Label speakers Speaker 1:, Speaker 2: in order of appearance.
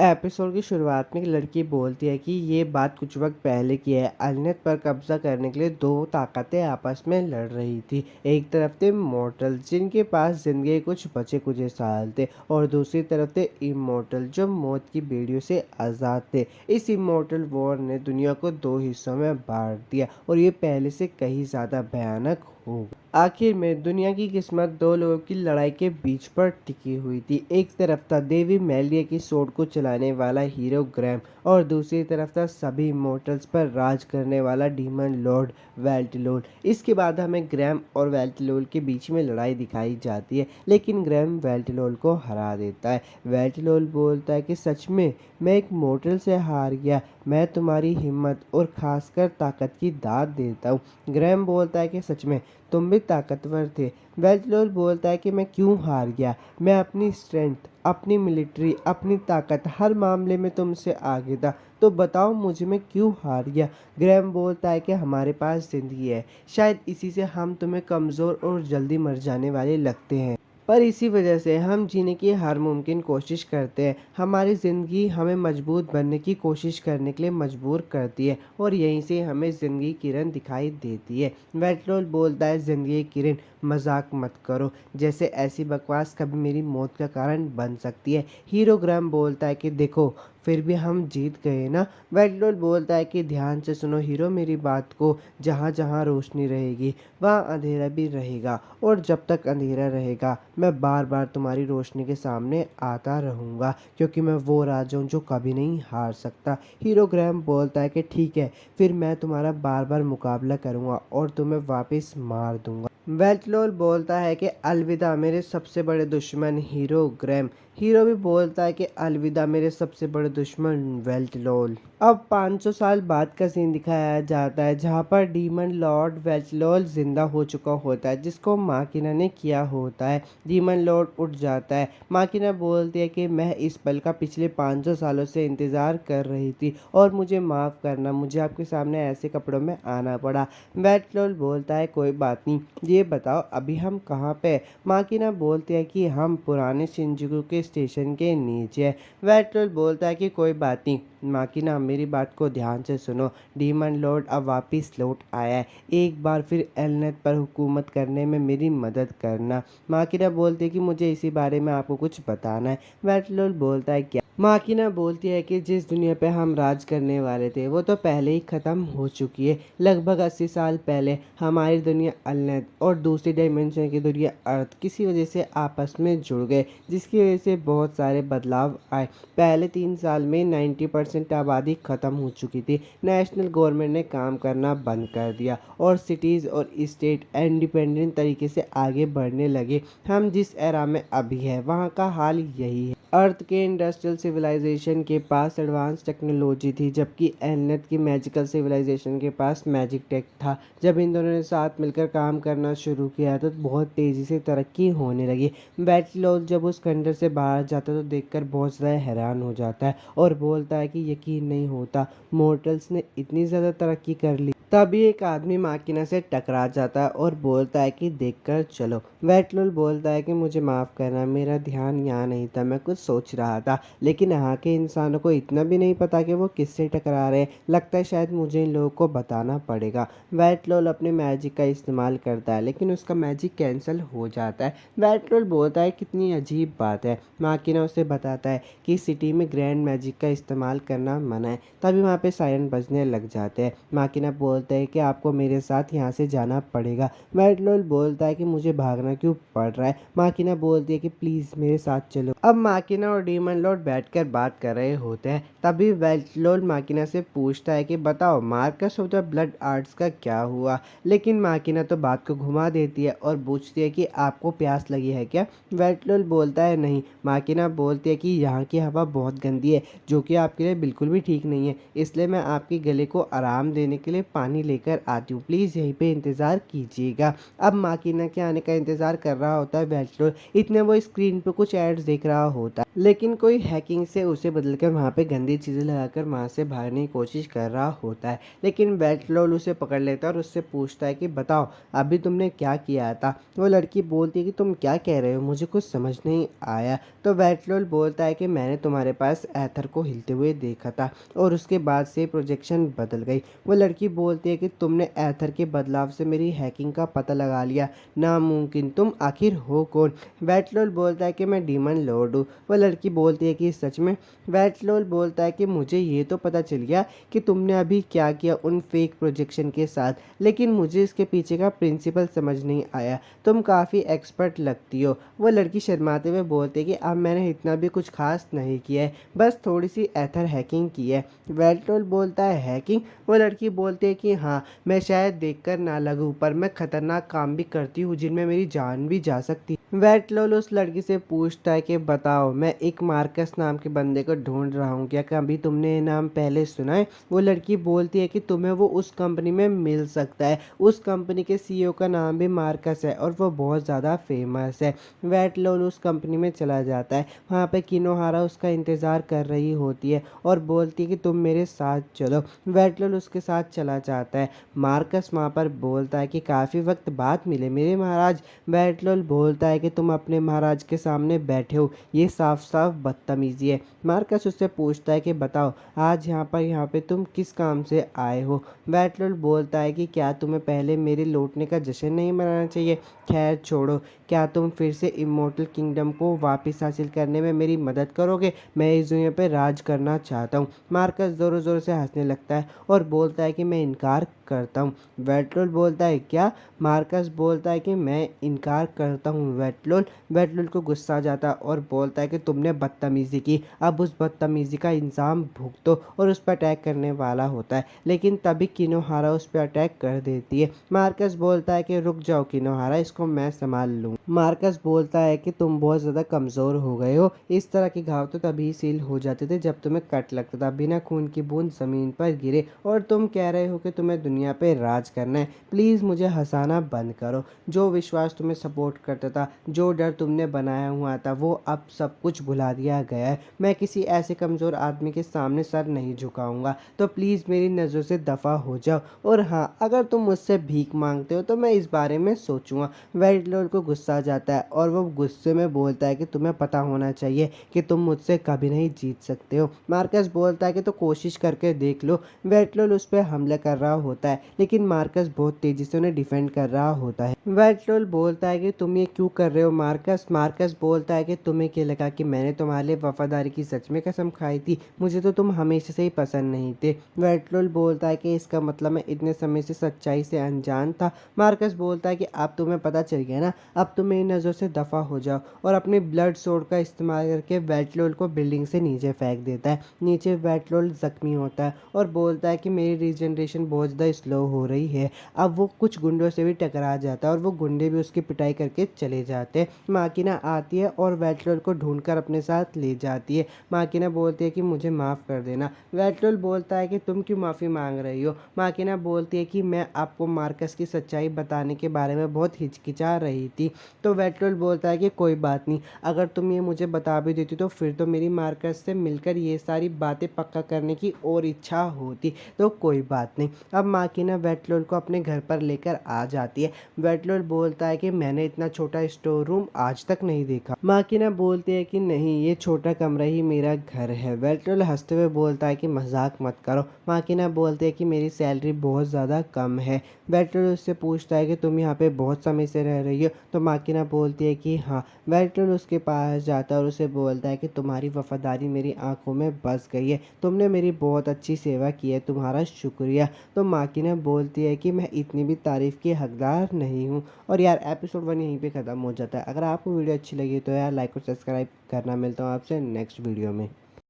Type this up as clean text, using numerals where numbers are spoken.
Speaker 1: Episode की शुरुआत में एक लड़की बोलती है कि ये बात कुछ वक्त पहले की है। अलनेत पर कब्जा करने के लिए दो ताकतें आपस में लड़ रही थी। एक तरफ थे मॉर्टल्स जिनके पास जिंदगी के कुछ बचे कुछ साल थे, और दूसरी तरफ थे इमोर्टल जो मौत की बेड़ियों से आज़ाद थे। इस इमोर्टल वॉर ने दुनिया को दो हिस्सों में बांट दिया और ये पहले से कहीं ज़्यादा भयानक हो गया। आखिर में दुनिया की किस्मत दो लोगों की लड़ाई के बीच पर टिकी हुई थी। एक तरफ था देवी मेलिया की सोड को चलाने वाला हीरो ग्रैम, और दूसरी तरफ था सभी इमोर्टल्स पर राज करने वाला डीमन लॉर्ड वेल्टिलोल। इसके बाद हमें ग्रैम और वेल्टिलोल के बीच में लड़ाई दिखाई जाती है, लेकिन ग्रैम वेल्टिलोल को हरा देता है। वेल्टिलोल बोलता है कि सच में मैं एक मोर्टल से हार गया, मैं तुम्हारी हिम्मत और खासकर ताकत की दाद देता हूँ। ग्रैम बोलता है कि सच में तुम भी ताकतवर थे। वेल्टिलोल बोलता है कि मैं क्यों हार गया, मैं अपनी स्ट्रेंथ, अपनी मिलिट्री, अपनी ताकत, हर मामले में तुमसे आगे था, तो बताओ मुझे मैं क्यों हार गया। ग्रैम बोलता है कि हमारे पास जिंदगी है, शायद इसी से हम तुम्हें कमज़ोर और जल्दी मर जाने वाले लगते हैं, पर इसी वजह से हम जीने की हर मुमकिन कोशिश करते हैं। हमारी ज़िंदगी हमें मजबूत बनने की कोशिश करने के लिए मजबूर करती है, और यहीं से हमें ज़िंदगी की किरण दिखाई देती है। वेल्टिलोल बोलता है ज़िंदगी की किरण मजाक मत करो, जैसे ऐसी बकवास कभी मेरी मौत का कारण बन सकती है। हीरो ग्राम बोलता है कि देखो फिर भी हम जीत गए ना। वेल्टिलोल बोलता है कि ध्यान से सुनो हीरो मेरी बात को, जहाँ जहाँ रोशनी रहेगी वहाँ अंधेरा भी रहेगा, और जब तक अंधेरा रहेगा मैं बार बार तुम्हारी रोशनी के सामने आता रहूँगा, क्योंकि मैं वो राजा हूँ जो कभी नहीं हार सकता। हीरो ग्रैम बोलता है कि ठीक है, फिर मैं तुम्हारा बार बार मुकाबला करूँगा और तुम्हें वापस मार दूँगा। वेल्टिलोल बोलता है कि अलविदा मेरे सबसे बड़े दुश्मन हीरो ग्रैम। हीरो भी बोलता है कि अलविदा मेरे सबसे बड़े दुश्मन वेल्टिलोल। अब 500 साल बाद का सीन दिखाया जाता है, जहाँ पर डीमन लॉर्ड वेल्टिलोल जिंदा हो चुका होता है, जिसको माकिना ने किया होता है। डीमन लॉर्ड उठ जाता है। माकिना बोलती है कि मैं इस पल का पिछले 500 सालों से इंतज़ार कर रही थी, और मुझे माफ़ करना, मुझे आपके सामने ऐसे कपड़ों में आना पड़ा। वेल्टिलोल बोलता है कोई बात नहीं, ये बताओ अभी हम कहाँ पे। माकिना बोलती है कि हम पुराने शिनजुकू के स्टेशन के नीचे है। वेल्टिलोल बोलता है कि कोई बात नहीं। माकिना मेरी बात को ध्यान से सुनो, डीमन लॉर्ड अब वापिस लौट आया है, एक बार फिर एलनेट पर हुकूमत करने में मेरी मदद करना। माकिना बोलती है कि मुझे इसी बारे में आपको कुछ बताना है। वेल्टिलोल बोलता है क्या। माकिना बोलती है कि जिस दुनिया पे हम राज करने वाले थे वो तो पहले ही ख़त्म हो चुकी है। लगभग 80 साल पहले हमारी दुनिया अलनेत और दूसरी डायमेंशन की दुनिया अर्थ किसी वजह से आपस में जुड़ गए, जिसकी वजह से बहुत सारे बदलाव आए। पहले 3 साल में 90% आबादी ख़त्म हो चुकी थी। नेशनल गवर्नमेंट ने काम करना बंद कर दिया और सिटीज़ और स्टेट इंडिपेंडेंट तरीके से आगे बढ़ने लगे। हम जिस एरा में अभी है वहाँ का हाल यही है। अर्थ के इंडस्ट्रियल सिविलाइजेशन के पास एडवांस टेक्नोलॉजी थी, जबकि एलनेट की मैजिकल सिविलाइजेशन के पास मैजिक टेक था। जब इन दोनों ने साथ मिलकर काम करना शुरू किया तो बहुत तेज़ी से तरक्की होने लगी। वेल्टिलोल जब उस खंडर से बाहर जाता तो देखकर बहुत ज़्यादा हैरान हो जाता है और बोलता है कि यकीन नहीं होता, मॉर्टल्स ने इतनी ज़्यादा तरक्की कर ली। तभी एक आदमी माकिना से टकरा जाता है और बोलता है कि देखकर चलो। वेल्टिलोल बोलता है कि मुझे माफ़ करना, मेरा ध्यान यहाँ नहीं था, मैं कुछ सोच रहा था। लेकिन यहाँ के इंसानों को इतना भी नहीं पता कि वो किससे टकरा रहे हैं, लगता है शायद मुझे इन लोगों को बताना पड़ेगा। वेल्टिलोल अपने मैजिक का इस्तेमाल करता है, लेकिन उसका मैजिक कैंसिल हो जाता है। वेल्टिलोल बोलता है कितनी अजीब बात है। माकिना उसे बताता है कि सिटी में ग्रैंड मैजिक का इस्तेमाल करना मना है। तभी वहाँ पे सायरन बजने लग जाते हैं। माकिना बोलता है कि आपको मेरे साथ यहाँ से जाना पड़ेगा। वेल्टिलोल बोलता है कि मुझे भागना क्यों पड़ रहा है। माकिना बोलती है कि प्लीज़ मेरे साथ चलो। अब माकिना और डीमन लॉर्ड बैठकर बात कर रहे होते हैं। तभी वेल्टिलोल माकिना से पूछता है कि बताओ Marcus of the blood arts का क्या हुआ। लेकिन माकिना तो बात को घुमा देती है और पूछती है कि आपको प्यास लगी है क्या। वेल्टिलोल बोलता है नहीं। माकिना बोलती है कि यहाँ की हवा बहुत गंदी है, जो कि आपके लिए बिल्कुल भी ठीक नहीं है, इसलिए मैं आपके गले को आराम देने के लिए पानी लेकर आती हूँ, प्लीज़ यहीं पे इंतज़ार कीजिएगा। अब माकिना के आने का इंतज़ार इंतज़ार कर रहा होता है वेट्रोल, इतने वो स्क्रीन पे कुछ एड्स देख रहा होता है, लेकिन कोई हैकिंग से उसे बदल कर वहाँ पे गंदी चीज़ें लगाकर वहाँ से भागने की कोशिश कर रहा होता है। लेकिन वेट्रोल उसे पकड़ लेता है और उससे पूछता है कि बताओ अभी तुमने क्या किया था। वो लड़की बोलती है कि तुम क्या कह रहे हो, मुझे कुछ समझ नहीं आया। तो वेट्रोल बोलता है कि मैंने तुम्हारे पास एथर को हिलते हुए देखा था और उसके बाद से प्रोजेक्शन बदल गई। वो लड़की बोलती है कि तुमने एथर के बदलाव से मेरी हैकिंग का पता लगा लिया, नामुमकिन, तुम आखिर हो कौन। वेट्रोल बोलता है कि मैं डीमन लॉर्ड हूँ। वो लड़की बोलती है कि सच में। वेट्रोल बोलता है कि मुझे ये तो पता चल गया कि तुमने अभी क्या किया उन फेक प्रोजेक्शन के साथ, लेकिन मुझे इसके पीछे का प्रिंसिपल समझ नहीं आया। तुम काफ़ी एक्सपर्ट लगती हो। वो लड़की शर्माते हुए बोलती है कि अब मैंने इतना भी कुछ खास नहीं किया है, बस थोड़ी सी एथर हैकिंग की है। वेल्टोल बोलता है हैकिंग। वो लड़की बोलती है कि हाँ, मैं शायद देखकर ना लगूं पर मैं खतरनाक काम भी करती हूँ जिनमें मेरी जान भी जा सकती है। वेटलोल उस लड़की से पूछता है कि बताओ, मैं एक मार्कस नाम के बंदे को ढूंढ रहा हूँ, क्या कभी तुमने ये नाम पहले सुना है। वो लड़की बोलती है कि तुम्हें वो उस कंपनी में मिल सकता है, उस कंपनी के सीईओ का नाम भी मार्कस है और वो बहुत ज़्यादा फेमस है। वेटलोल उस कंपनी में चला जाता है। वहाँ पे किनोहारा उसका इंतज़ार कर रही होती है और बोलती है कि तुम मेरे साथ चलो। वेटलोल उसके साथ चला जाता है। मार्कस वहाँ पर बोलता है कि काफ़ी वक्त बाद मिले मेरे महाराज। वेटलोल बोलता है कि तुम अपने महाराज के सामने बैठे हो, ये साफ साफ बदतमीजी है। मार्कस उससे पूछता है कि बताओ आज यहाँ पे तुम किस काम से आए हो। वेटलोल बोलता है कि क्या तुम्हें पहले मेरे लौटने का जश्न नहीं मनाना चाहिए। खैर छोड़ो, क्या तुम फिर से इमोर्टल किंगडम को वापस हासिल करने में मेरी मदद करोगे। मैं इस दुनिया पर राज करना चाहता हूँ। मार्कस ज़ोरों ज़ोर से हंसने लगता है और बोलता है कि मैं इनकार करता हूँ। वेटलोल बोलता है क्या। मार्कस बोलता है कि मैं इनकार करता हूँ। वेटलोल को गुस्सा आ जाता है और बोलता है कि तुमने बदतमीज़ी की, अब उस बदतमीज़ी का इंजाम भुगतो, और उस पर अटैक करने वाला होता है। लेकिन तभी किनोहारा उस पर अटैक कर देती है। मार्कस बोलता है कि रुक जाओ किनोहारा, इसको मैं संभाल लूँ। मार्कस बोलता है कि तुम बहुत ज़्यादा कमज़ोर हो गए हो, इस तरह के घाव तो तभी सील हो जाते थे जब तुम्हें कट लगता था, बिना खून की बूंद ज़मीन पर गिरे, और तुम कह रहे हो कि तुम्हें दुनिया पे राज करना है। प्लीज़ मुझे हंसाना बंद करो। जो विश्वास तुम्हें सपोर्ट करता था, जो डर तुमने बनाया हुआ था, वो अब सब कुछ भुला दिया गया है। मैं किसी ऐसे कमज़ोर आदमी के सामने सर नहीं झुकाऊंगा, तो प्लीज़ मेरी नज़रों से दफ़ा हो जाओ। और हाँ, अगर तुम मुझसे भीख मांगते हो तो मैं इस बारे में सोचूंगा। वेटलॉर्ड को गुस्सा आ जाता है और वो गुस्से में बोलता है कि तुम्हें पता होना चाहिए कि तुम मुझसे कभी नहीं जीत सकते हो। मार्कस बोलता है कि तो कोशिश करके देख लो। वेटलॉर्ड उस पर हमला कर रहा होता है, लेकिन मार्कस बहुत तेज़ी से उन्हें डिफेंड कर रहा होता है। वेटलॉर्ड बोलता है कि तुम ये क्यों कर रहे हो मार्कस। मार्कस बोलता है कि तुम्हें क्या लगा कि मैंने तुम्हारे लिए वफादारी की सच में कसम खाई थी, मुझे तो तुम हमेशा से ही पसंद नहीं थे। वेटलॉर्ड बोलता है कि इसका मतलब मैं इतने समय से सच्चाई से अनजान था। मार्कस बोलता है कि अब तुम्हें पता चल गया ना, अब तुम मेरी नज़रों से दफ़ा हो जाओ, और अपने ब्लड सोर्ड का इस्तेमाल करके वेटलॉर्ड को बिल्डिंग से नीचे फेंक देता है। नीचे वेटलॉर्ड जख्मी होता है और बोलता है कि मेरी रीजनरेशन बहुत ज़्यादा स्लो हो रही है। अब वो कुछ गुंडों से भी टकरा जाता है और वो गुंडे भी उसकी पिटाई करके चले जाते हैं। माकिना आती है और वेटलॉर्ड को ढूंढकर अपने साथ ले जाती है। माकिना बोलती है कि मुझे माफ़ कर देना। वेटलॉर्ड बोलता है कि तुम क्यों माफ़ी मांग रही हो। माकिना बोलती है कि मैं आपको मार्कस की सच्चाई बताने के बारे में बहुत हिचकिचा रही थी। तो वेटलॉर्ड बोलता है कि कोई बात नहीं, अगर तुम ये मुझे बता भी देती तो फिर तो मेरी मार्कस से मिलकर ये सारी बातें पक्का करने की और इच्छा होती, तो कोई बात नहीं। अब माकिना वेटलॉर्ड को अपने घर पर लेकर आ जाती है। वेटलॉर्ड बोलता है कि मैंने इतना छोटा स्टोर रूम आज तक नहीं देखा। माकिना बोलती है कि नहीं, ये छोटा कमरा ही मेरा घर है। वेटलॉर्ड हंसते हुए बोलता है कि मजाक मत करो। माकिना बोलती है कि मेरी सैलरी बहुत ज़्यादा कम है। वेटलॉर्ड उससे पूछता है कि तुम यहाँ पे बहुत समय से रह रही हो। तो माकिना बोलती है कि हाँ। वेटलॉर्ड उसके पास जाता है और उसे बोलता है कि तुम्हारी वफादारी मेरी आंखों में बस गई है, तुमने मेरी बहुत अच्छी सेवा की है, तुम्हारा शुक्रिया। तो माकिना बोलती है कि मैं इतनी भी तारीफ़ की हकदार नहीं हूँ। और यार एपिसोड 1 यहीं पे ख़त्म हो जाता है। अगर आपको वीडियो अच्छी लगी तो यार लाइक और सब्सक्राइब करना। मिलता हूँ आपसे नेक्स्ट वीडियो में।